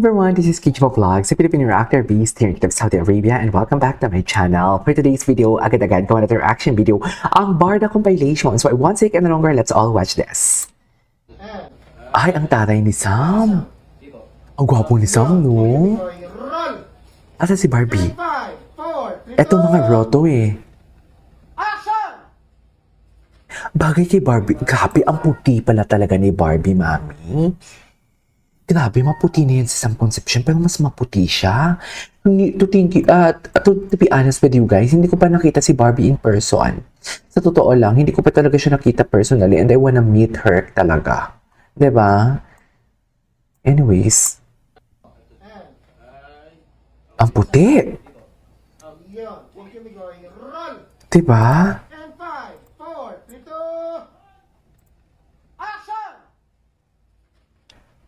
Everyone, this is Kichibo Vlogs, a Filipino reactor beast here in Saudi Arabia, and welcome back to my channel. For today's video, agad-agad gawa natin reaction video ang Barda compilation. So I won't take any longer, let's all watch this. Ay, ang taray ni Sam. Ang gwapo ni Sam, no? Asa si Barbie? Eto mga roto eh. Bagay kay Barbie. Grabe, ang puti pala talaga ni Barbie, mami. Grabe, maputi na yan sa Sam Concepcion, pero mas maputi siya. To be honest with you guys, hindi ko pa nakita si Barbie in person. Sa totoo lang, hindi ko pa talaga siya nakita personally, and I wanna meet her talaga. Diba? Anyways. Ang puti. Diba?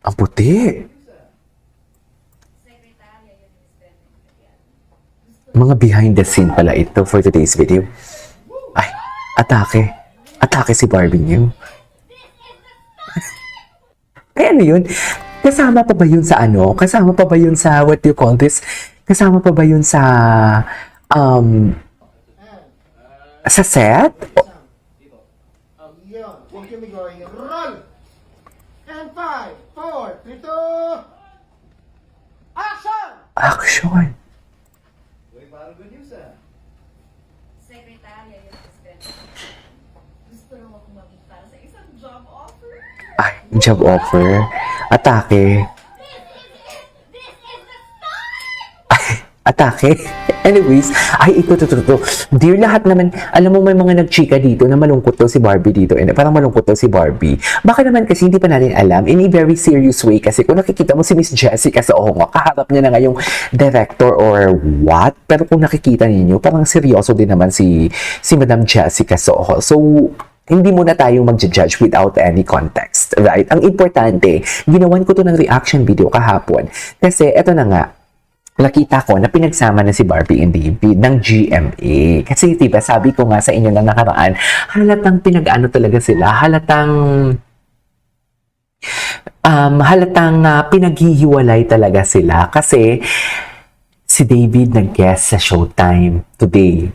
Ang puti. Mga behind the scene pala ito for today's video. Ay, atake. Atake si Barbie niyo. Ay, ano yun? Kasama pa ba yun sa ano? Kasama pa ba yun sa, what do you call this? Kasama pa ba yun sa set? Action! Ay, job offer. Atake. Ay, atake. Anyways, ay, ito. Dear lahat naman, alam mo may mga nagchika dito na malungkot daw si Barbie dito. And parang malungkot daw si Barbie. Baka naman kasi hindi pa natin alam in a very serious way. Kasi kung nakikita mo si Miss Jessica sa kaharap niya na nga yung director or what. Pero kung nakikita ninyo, parang seryoso din naman si Madam Jessica Soho. So, hindi muna tayo mag-judge without any context, right? Ang importante, ginawan ko to ng reaction video kahapon. Kasi eto na nga, nakita ko na pinagsama na si Barbie and David ng GMA. Kasi diba, sabi ko nga sa inyo na nakaraan, halatang pinag-ano talaga sila, halatang pinaghihiwalay talaga sila. Kasi si David nag-guest sa Showtime today.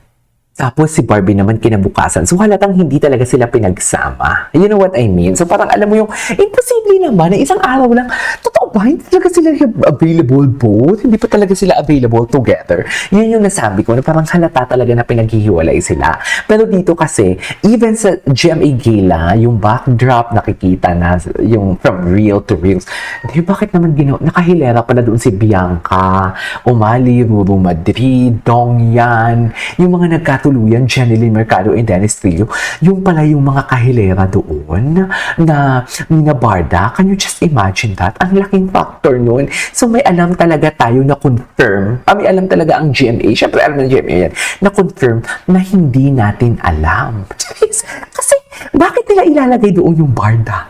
Tapos si Barbie naman kinabukasan. So halatang hindi talaga sila pinagsama. You know what I mean? So parang alam mo yung, imposible naman na isang araw lang, totoo ba? Hindi talaga sila available both? Hindi pa talaga sila available together. Yun yung nasabi ko na parang halata talaga na pinaghihiwalay sila. Pero dito kasi, even sa GMA Gala, yung backdrop nakikita na yung from real to real. Di bakit naman nakahilera pala doon si Bianca, Umali, Ruru Madrid, Dongyan, yung mga nagkatuluyan, Jeneline Mercado and Dennis Trillo, yung pala yung mga kahilera doon na Barda. Can you just imagine that? Ang laking factor nun. So may alam talaga tayo na confirm, may alam talaga ang GMA, syempre alam ng GMA yan, na confirm na hindi natin alam. Kasi bakit nila ilalagay doon yung Barda?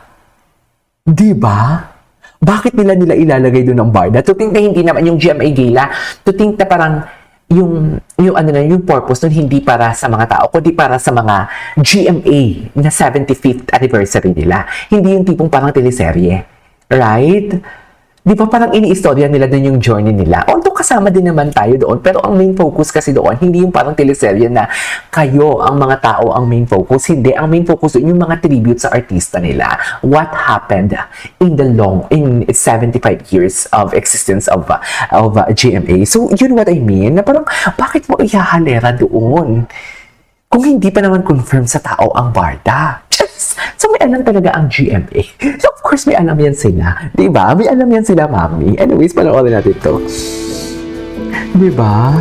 Diba? Bakit nila ilalagay doon ang Barda? To think na hindi naman yung GMA Gala, to think na parang yung purpose nun hindi para sa mga tao, kundi para sa mga GMA na 75th anniversary nila. Hindi yung tipong parang teleserye. Right? Di ba parang ini-istorya nila din yung journey nila? Although kasama din naman tayo doon, pero ang main focus kasi doon, hindi yung parang teleserye na kayo, ang mga tao, ang main focus. Hindi. Ang main focus doon, yung mga tribute sa artista nila. What happened in 75 years of existence of GMA. So, yun what I mean, na parang, bakit mo ihahalera doon? Kung hindi pa naman confirm sa tao ang Barda. So, may alam talaga ang GMA. So, of course, may alam yan sila. Diba? May alam yan sila, mami. Anyways, panoorin natin ito. Diba?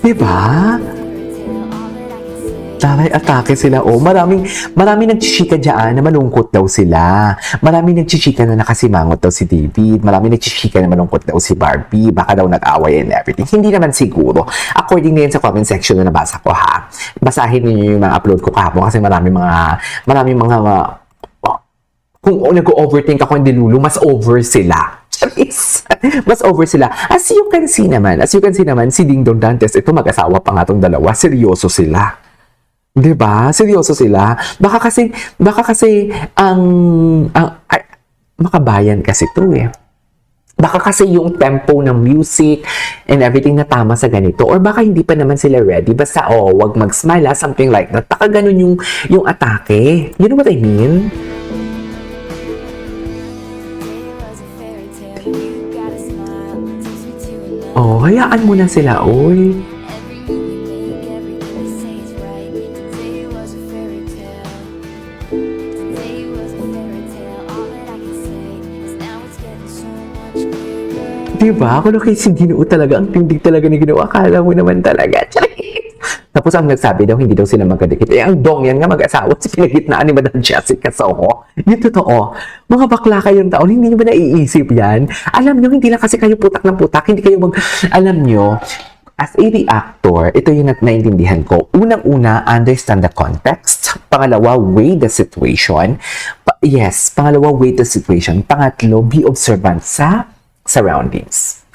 Diba? Taray, atake sila. Oh, maraming nagchichika dyan na malungkot daw sila. Maraming nagchichika na nakasimangot daw si David. Maraming nagchichika na malungkot daw si Barbie. Baka daw nag-away and everything. Hindi naman siguro. According na yan sa comment section na nabasa ko, ha. Basahin niyo yung mga upload ko kahapon kasi maraming mga kung nag-overthink ako hindi lulo, mas over sila. Charis. Mas over sila. As you can see naman, si Ding Dong Dantes, ito mag-asawa pa nga tong dalawa, seryoso sila. 'Di ba? Seryoso sila. Baka kasi ay, makabayan kasi to eh. Baka kasi yung tempo ng music and everything na tama sa ganito. Or baka hindi pa naman sila ready. Basta, wag mag-smile, something like that. Baka ganun yung atake. You know what I mean? Oh, hayaan mo na sila, oy. Diba? Kung kay si Ginoo talaga, ang tindig talaga ni Ginoo. Akala mo naman talaga. Charis! Tapos ang nagsabi daw, hindi daw sila magkadikit. Eh, ang dong yan nga mag-asawa sa pinagitnaan ni Madam Jessica Soho. Yung totoo. Mga bakla kayong taon, hindi nyo ba naiisip yan? Alam nyo, hindi lang kasi kayo putak ng putak. Hindi kayo alam nyo, as a reactor, ito yung naintindihan ko. Unang-una, understand the context. Pangalawa, weigh the situation. Pangalawa, weigh the situation. Pangatlo, be observant sa surroundings.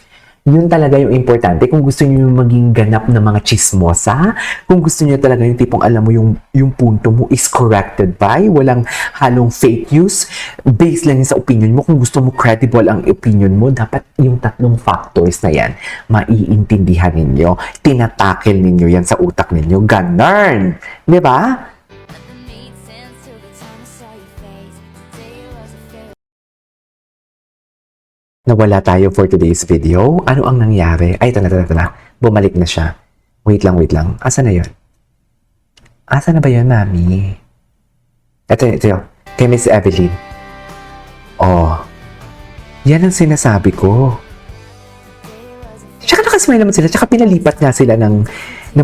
Yun talaga yung importante. Kung gusto niyo yung maging ganap na mga chismosa, kung gusto niyo talaga yung tipong alam mo yung punto mo is corrected by, walang halong fake news, based lang yun sa opinion mo. Kung gusto mo credible ang opinion mo, dapat yung tatlong factors na yan, maiintindihan ninyo, tinatakil ninyo yan sa utak ninyo. Ganun! Di ba? Nawala tayo for today's video. Ano ang nangyari? Ay, ito na. Bumalik na siya. Wait lang. Asa na yun? Asa na ba yun, mami? Ito. Kay Miss Evelyn. Oh. Yan ang sinasabi ko. Tsaka nakasmile naman sila. Tsaka pinalipat nga sila ng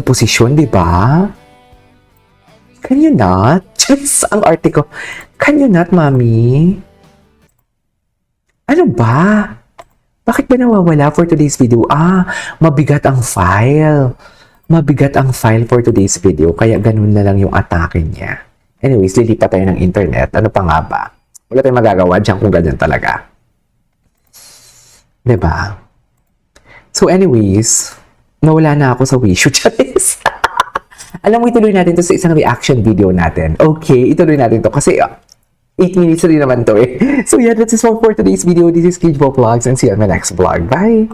posisyon, di ba? Can you not? Just ang arte ko. Can you not, mami? Ano ba? Bakit ba nawawala for today's video? Mabigat ang file. Mabigat ang file for today's video. Kaya ganun na lang yung atake niya. Anyways, lilipat tayo ng internet. Ano pa nga ba? Wala tayong magagawa dyan kung ganyan talaga. Diba? So anyways, nawala na ako sa wishu. Charis. Alam mo, ituloy natin to sa isang reaction video natin. Okay, ituloy natin to. Kasi 8 minutes rin naman to eh. So yeah, that's it for today's video. This is Kijbo Vlogs and see you on my next vlog. Bye!